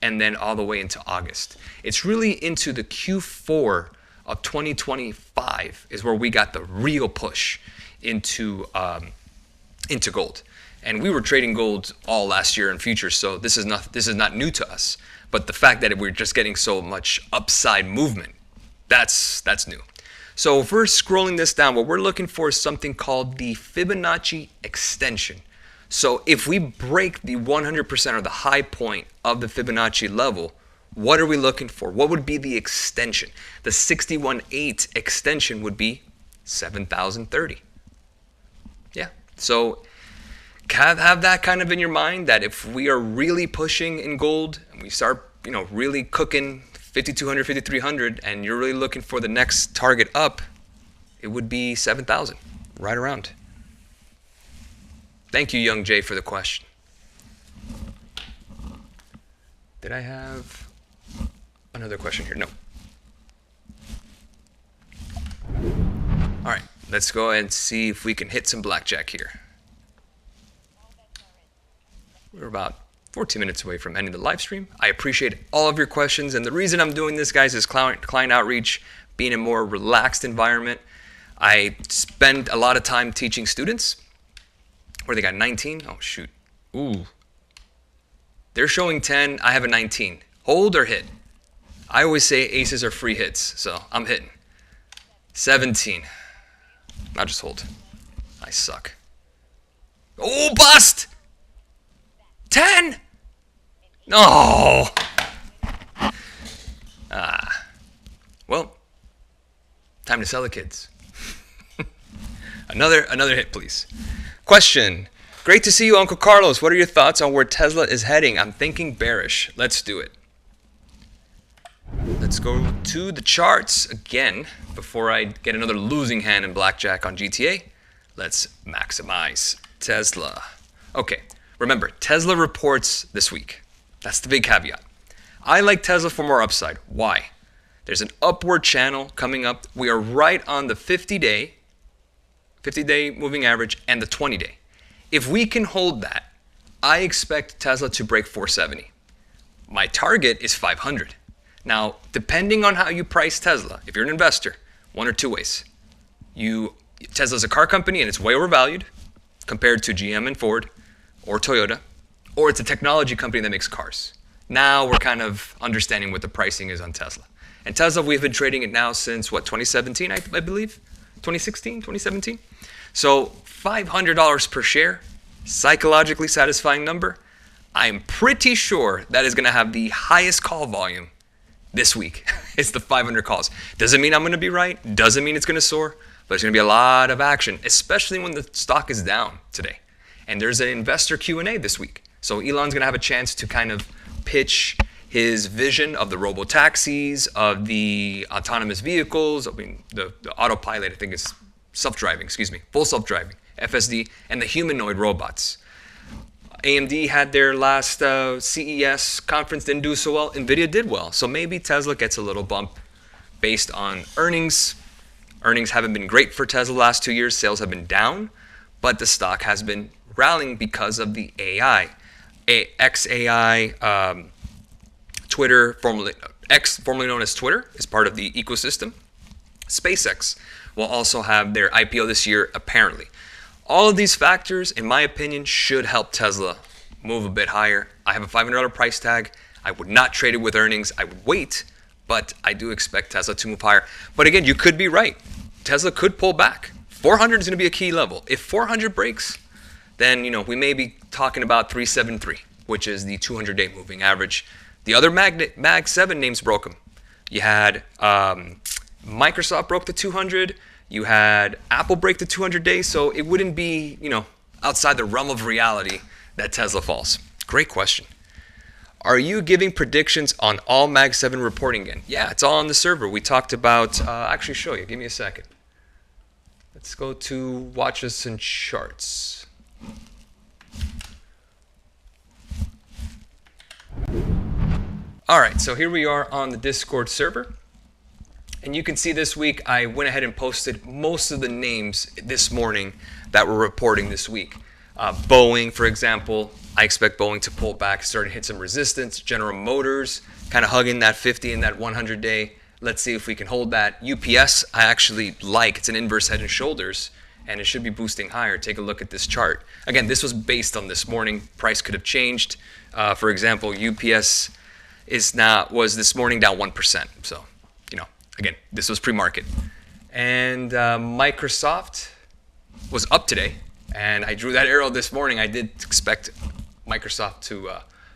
S1: and then all the way into August. It's really into the Q4 of 2025 is where we got the real push into gold. And we were trading gold all last year in futures, so this is not new to us. But the fact that we're just getting so much upside movement, that's new. So if we're scrolling this down, what we're looking for is something called the Fibonacci extension. So if we break the 100% or the high point of the Fibonacci level, what are we looking for? What would be the extension? The 61.8 extension would be 7,030. Yeah, so have that kind of in your mind, that if we are really pushing in gold and we start, really cooking 5,200, 5,300, and you're really looking for the next target up, it would be 7,000, right around. Thank you, Young Jay, for the question. Did I have another question here? No. All right, let's go ahead and see if we can hit some blackjack here. We're about 14 minutes away from ending the live stream. I appreciate all of your questions, and the reason I'm doing this, guys, is client outreach, being a more relaxed environment. I spend a lot of time teaching students. Where they got 19? Oh, shoot. Ooh. They're showing 10. I have a 19. Hold or hit? I always say aces are free hits, so I'm hitting. 17. I'll just hold. I suck. Oh, bust! 10! No! Well, time to sell the kids. Another hit, please. Question. Great to see you, Uncle Carlos. What are your thoughts on where Tesla is heading? I'm thinking bearish. Let's do it. Let's go to the charts again before I get another losing hand in blackjack on GTA. Let's maximize Tesla. Okay, remember, Tesla reports this week. That's the big caveat. I like Tesla for more upside. Why? There's an upward channel coming up. We are right on the 50-day moving average and the 20-day. If we can hold that, I expect Tesla to break 470. My target is 500. Now, depending on how you price Tesla, if you're an investor, one or two ways. Tesla's a car company and it's way overvalued compared to GM and Ford or Toyota, or it's a technology company that makes cars. Now we're kind of understanding what the pricing is on Tesla. And Tesla, we've been trading it now since, 2017, I believe? 2016, 2017? So $500 per share, psychologically satisfying number. I'm pretty sure that is going to have the highest call volume this week. It's the 500 calls. Doesn't mean I'm going to be right. Doesn't mean it's going to soar. But it's going to be a lot of action, especially when the stock is down today. And there's an investor Q&A this week. So Elon's going to have a chance to kind of pitch his vision of the robo-taxis, of the autonomous vehicles, the autopilot, I think it's self-driving, full self-driving, FSD, and the humanoid robots. AMD had their last CES conference, didn't do so well. NVIDIA did well. So maybe Tesla gets a little bump based on earnings. Earnings haven't been great for Tesla the last 2 years. Sales have been down, but the stock has been rallying because of the AI. XAI, Twitter, formerly known as Twitter, is part of the ecosystem. SpaceX will also have their IPO this year, apparently. All of these factors, in my opinion, should help Tesla move a bit higher. I have a $500 price tag. I would not trade it with earnings. I would wait, but I do expect Tesla to move higher. But again, you could be right. Tesla could pull back. 400 is going to be a key level. If 400 breaks, then we may be talking about 373, which is the 200-day moving average. The other Mag 7 names broke them. You had Microsoft broke the 200. You had Apple break the 200 days. So it wouldn't be, outside the realm of reality that Tesla falls. Great question. Are you giving predictions on all Mag 7 reporting again? Yeah, it's all on the server. We talked about, actually show you. Give me a second. Let's go to watches and charts. All right, so here we are on the Discord server. And you can see this week, I went ahead and posted most of the names this morning that were reporting this week. Boeing, for example, I expect Boeing to pull back, start to hit some resistance. General Motors, kind of hugging that 50 and that 100-day Let's see if we can hold that. UPS, I actually like. It's an inverse head and shoulders, and it should be boosting higher. Take a look at this chart. Again, this was based on this morning. Price could have changed. For example, UPS was this morning down 1%. So, again, this was pre-market. And Microsoft was up today, and I drew that arrow this morning. I did expect Microsoft to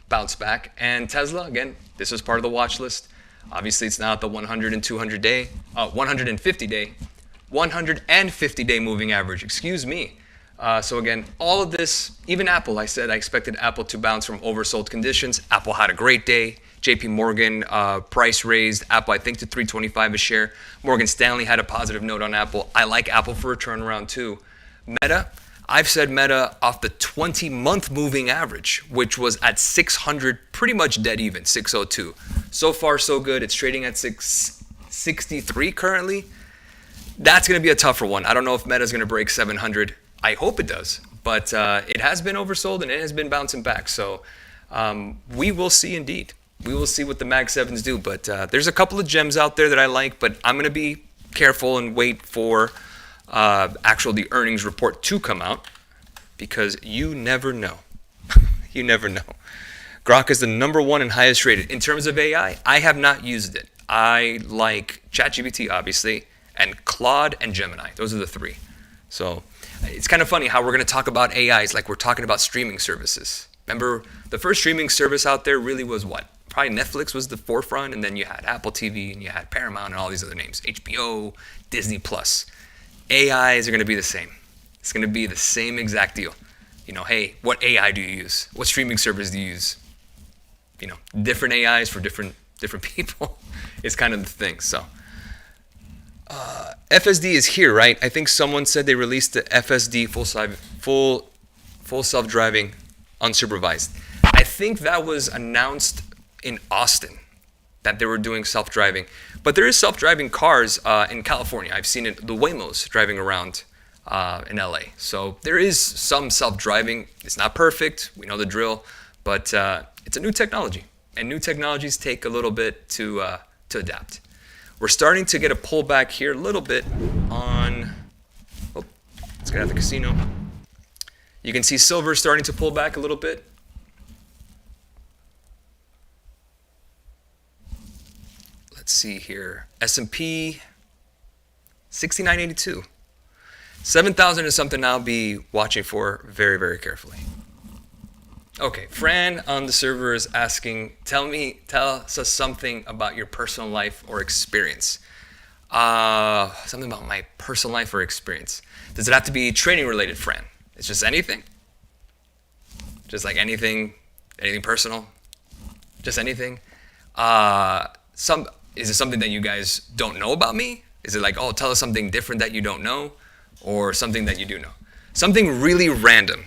S1: bounce back. And Tesla, again, this was part of the watch list. Obviously, it's now at the 100 and 200 day, 150 day, 150 day moving average, excuse me. So again, all of this, even Apple, I said I expected Apple to bounce from oversold conditions. Apple had a great day. JP Morgan price raised Apple, I think, to $325 a share. Morgan Stanley had a positive note on Apple. I like Apple for a turnaround too. Meta, I've said Meta off the 20-month moving average, which was at 600, pretty much dead even, 602. So far, so good. It's trading at 663 currently. That's going to be a tougher one. I don't know if Meta's going to break 700. I hope it does, but it has been oversold and it has been bouncing back. So we will see indeed. We will see what the Mag 7s do, but there's a couple of gems out there that I like, but I'm going to be careful and wait for the earnings report to come out, because you never know. You never know. Grok is the #1 and highest rated. In terms of AI, I have not used it. I like ChatGPT, obviously, and Claude and Gemini. Those are the three. So it's kind of funny how we're going to talk about AIs like we're talking about streaming services. Remember, the first streaming service out there really was what? Probably Netflix was the forefront, and then you had Apple TV, and you had Paramount, and all these other names. HBO, Disney+. AIs are going to be the same. It's going to be the same exact deal. Hey, what AI do you use? What streaming service do you use? Different AIs for different people is kind of the thing. So FSD is here, right? I think someone said they released the FSD full self-driving unsupervised. I think that was announced in Austin that they were doing self-driving. But there is self-driving cars in California. I've seen it, the Waymos driving around in LA. So there is some self-driving. It's not perfect. We know the drill. But it's a new technology. And new technologies take a little bit to adapt. We're starting to get a pullback here a little bit on, let's get out of the casino. You can see silver starting to pull back a little bit. Let's see here. S&P 6982. 7,000 is something I'll be watching for very, very carefully. Okay, Fran on the server is asking, tell us something about your personal life or experience. Something about my personal life or experience. Does it have to be training related, Fran? It's just anything? Just like anything personal? Just anything? Is it something that you guys don't know about me? Is it like, tell us something different that you don't know? Or something that you do know? Something really random.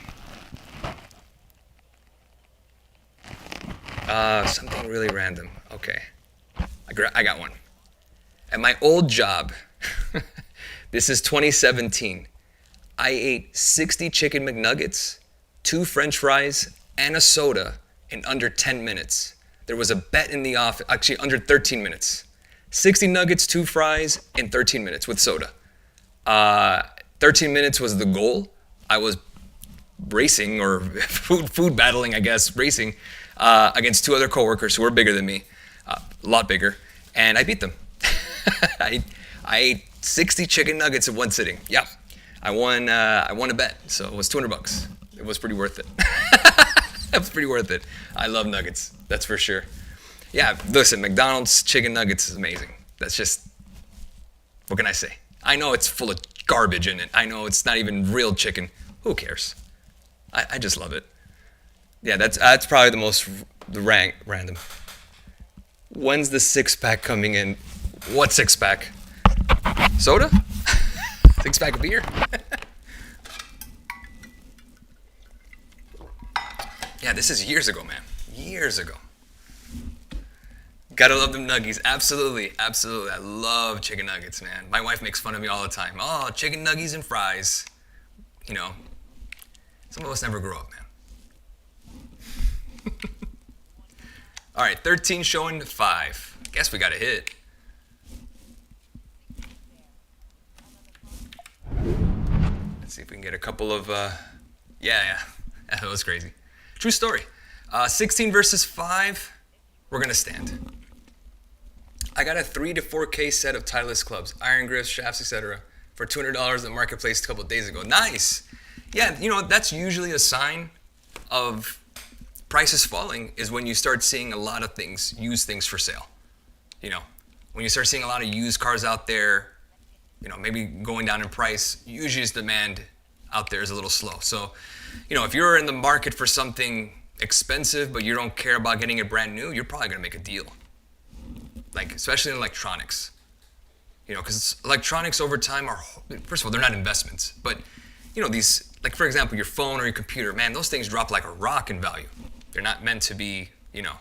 S1: Something really random. Okay. I got one. At my old job, this is 2017, I ate 60 chicken McNuggets, 2 French fries, and a soda in under 10 minutes. There was a bet in the office, actually under 13 minutes. 60 nuggets, 2 fries, in 13 minutes with soda. 13 minutes was the goal. I was racing, or food battling, I guess, racing against 2 other coworkers who were bigger than me, a lot bigger, and I beat them. I ate 60 chicken nuggets in one sitting. Yeah, I won a bet, so it was $200. It was pretty worth it. It was pretty worth it. I love nuggets, that's for sure. Yeah, listen, McDonald's chicken nuggets is amazing. That's just, what can I say? I know it's full of garbage in it. I know it's not even real chicken. Who cares? I just love it. Yeah, that's probably the most random. When's the 6-pack coming in? What 6-pack? Soda? 6-pack of beer? Yeah, this is years ago, man. Years ago. Gotta love them nuggies. Absolutely, absolutely. I love chicken nuggets, man. My wife makes fun of me all the time. Oh, chicken nuggies and fries. Some of us never grow up, man. All right, 13 showing 5. Guess we got a hit. See if we can get a couple of, yeah, that was crazy. True story. 16 versus 5, we're going to stand. I got a 3 to 4K set of Titleist clubs, iron grips, shafts, etc. for $200 in the marketplace a couple of days ago. Nice. Yeah, you know, that's usually a sign of prices falling is when you start seeing a lot of things, used things for sale. You know, when you start seeing a lot of used cars out there, you know, maybe going down in price, usually its demand out there is a little slow. So, you know, if you're in the market for something expensive, but you don't care about getting it brand new, you're probably gonna make a deal. Like, especially in electronics. You know, because electronics over time are, first of all, they're not investments, but, you know, these, like for example, your phone or your computer, man, those things drop like a rock in value. They're not meant to be, you know,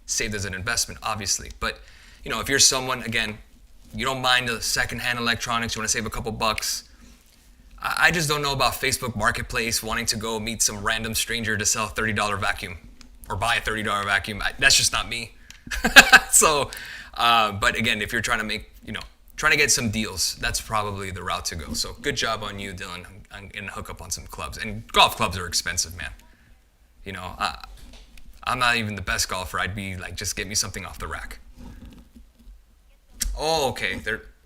S1: saved as an investment, obviously. But, you know, if you're someone, again, you don't mind the secondhand electronics, you want to save a couple bucks. I just don't know about Facebook Marketplace wanting to go meet some random stranger to sell a $30 vacuum or buy a $30 vacuum. That's just not me. So, but again, if you're trying to make, you know, trying to get some deals, that's probably the route to go. So good job on you, Dylan. I'm going to hook up on some clubs. And golf clubs are expensive, man. You know, I'm not even the best golfer. I'd be like, just get me something off the rack. Oh, okay.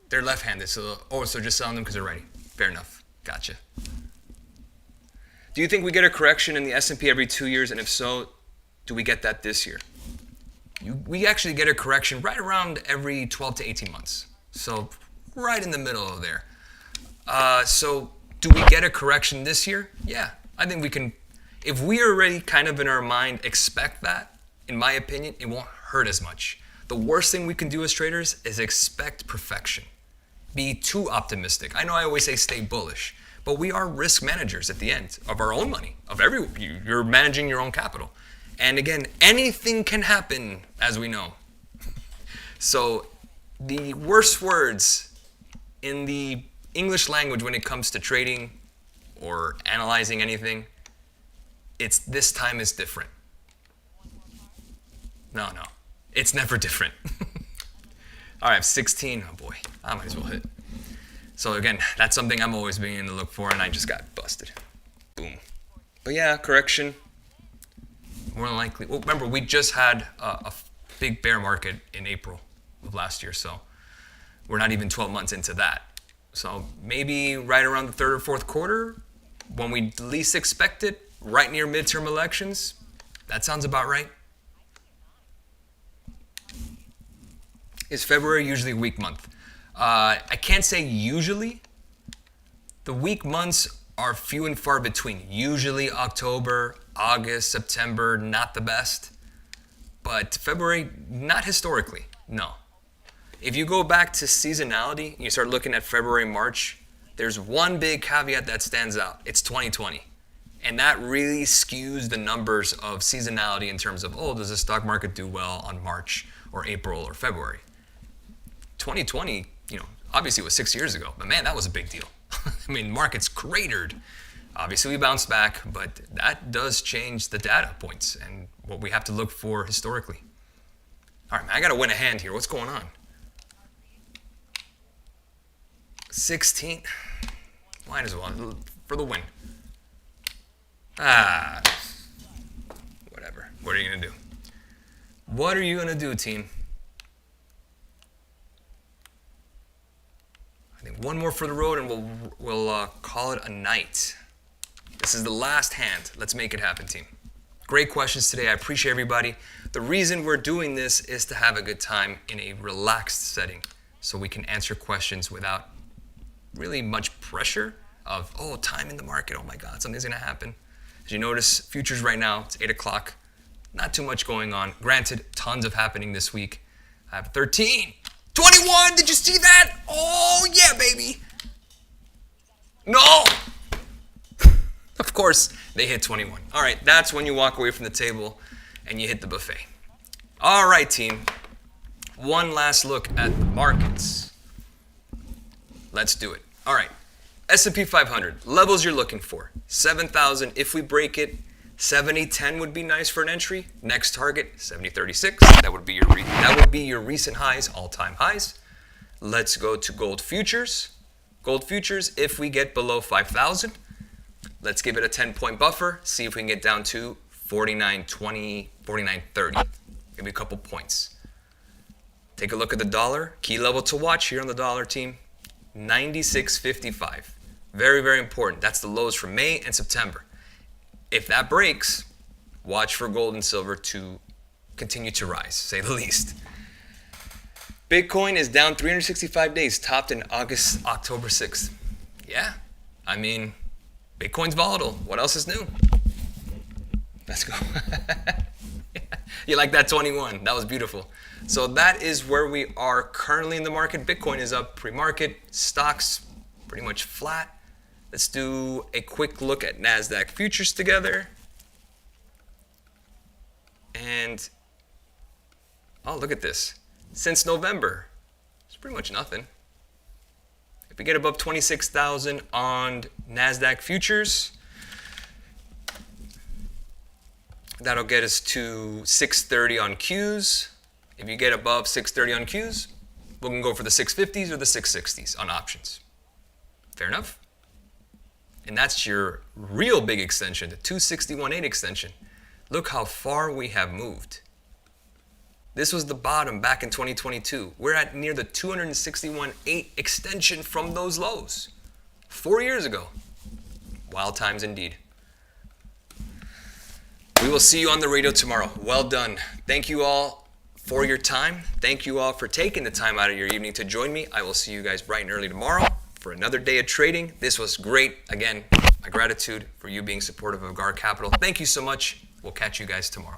S1: They're left-handed. So just selling them because they're righty. Fair enough. Gotcha. Do you think we get a correction in the S&P every 2 years? And if so, do we get that this year? We actually get a correction right around every 12 to 18 months. So right in the middle of there. So do we get a correction this year? Yeah, I think we can. If we already kind of in our mind expect that, in my opinion, it won't hurt as much. The worst thing we can do as traders is expect perfection. Be too optimistic. I know I always say stay bullish, but we are risk managers at the end of our own money, you're managing your own capital. And again, anything can happen, as we know. So the worst words in the English language when it comes to trading or analyzing anything, it's this time is different. No, it's never different. All right, 16, oh boy, I might as well hit. So again, that's something I'm always beginning to look for, and I just got busted. Boom. But yeah, correction. More than likely. Well, remember, we just had a big bear market in April of last year, so we're not even 12 months into that. So maybe right around the third or fourth quarter, when we least expect it, right near midterm elections, that sounds about right. Is February usually a weak month? I can't say usually. The weak months are few and far between. Usually October, August, September, not the best. But February, not historically, no. If you go back to seasonality, and you start looking at February, March, there's one big caveat that stands out. It's 2020. And that really skews the numbers of seasonality in terms of, oh, does the stock market do well on March or April or February? 2020, you know, obviously it was 6 years ago, but man, that was a big deal. I mean, markets cratered. Obviously we bounced back, but that does change the data points and what we have to look for historically. All right, man, I got to win a hand here. What's going on? 16. Might as well, for the win. Whatever. What are you going to do? What are you going to do, team? I think one more for the road and we'll call it a night. This is the last hand. Let's make it happen, team. Great questions today. I appreciate everybody. The reason we're doing this is to have a good time in a relaxed setting so we can answer questions without really much pressure of, oh, time in the market. Oh my God, something's going to happen. As you notice, futures right now, it's 8 o'clock. Not too much going on. Granted, tons of happening this week. I have 13. 21, did you see that? Oh, yeah, baby. No. Of course, they hit 21. All right, that's when you walk away from the table and you hit the buffet. All right, team. One last look at the markets. Let's do it. All right, S&P 500, levels you're looking for. 7,000, if we break it, 70.10 would be nice for an entry. Next target, 70.36. That would be your recent highs, all-time highs. Let's go to gold futures. Gold futures, if we get below 5,000, Let's give it a 10-point buffer. See if we can get down to 49.20, 49.30. Give me a couple points. Take a look at the dollar. Key level to watch here on the dollar team, 96.55. Very, very important. That's the lows for May and September. If that breaks, watch for gold and silver to continue to rise, say the least. Bitcoin is down 365 days, topped in October 6th. Yeah, I mean, Bitcoin's volatile. What else is new? Let's go. You like that 21? That was beautiful. So that is where we are currently in the market. Bitcoin is up pre-market. Stocks pretty much flat. Let's do a quick look at NASDAQ futures together. And, oh, look at this. Since November, it's pretty much nothing. If we get above 26,000 on NASDAQ futures, that'll get us to 630 on Qs. If you get above 630 on Qs, we can go for the 650s or the 660s on options. Fair enough? And that's your real big extension, the 261.8 extension. Look how far we have moved. This was the bottom back in 2022. We're at near the 261.8 extension from those lows 4 years ago. Wild times indeed. We will see you on the radio tomorrow. Well done. Thank you all for your time. Thank you all for taking the time out of your evening to join me. I will see you guys bright and early tomorrow for another day of trading. This was great. Again, my gratitude for you being supportive of GAR Capital. Thank you so much. We'll catch you guys tomorrow.